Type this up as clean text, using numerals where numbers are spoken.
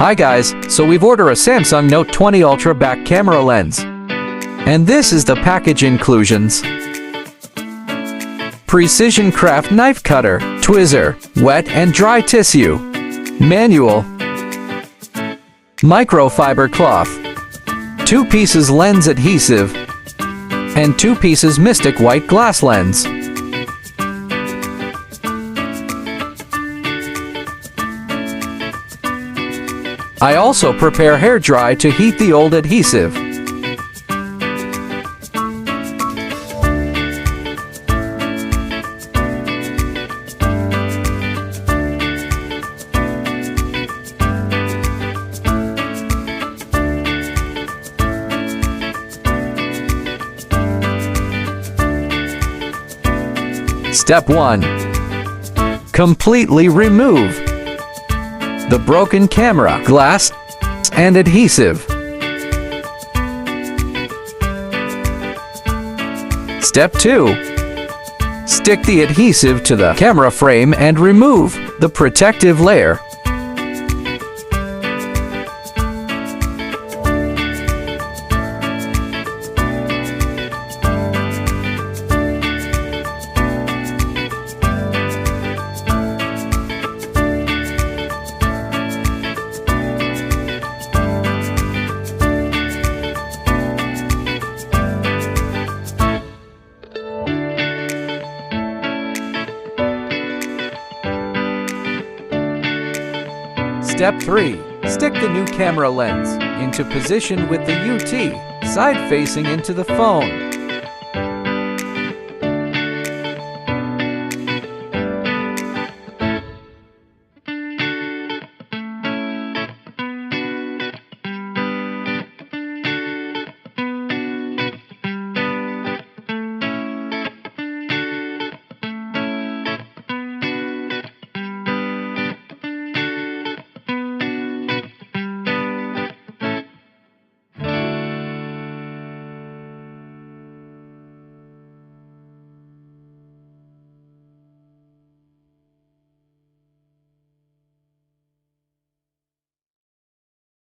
Hi guys, so we've ordered a Samsung Note 20 Ultra back camera lens. And this is the package inclusions. Precision craft knife cutter, tweezer, wet and dry tissue, manual, microfiber cloth, 2 pieces lens adhesive, and 2 pieces Mystic white glass lens. I also prepare hair dry to heat the old adhesive. Step 1. Completely remove the broken camera glass and adhesive. Step 2. Stick the adhesive to the camera frame and remove the protective layer. Step 3. Stick the new camera lens into position with the UT side facing into the phone.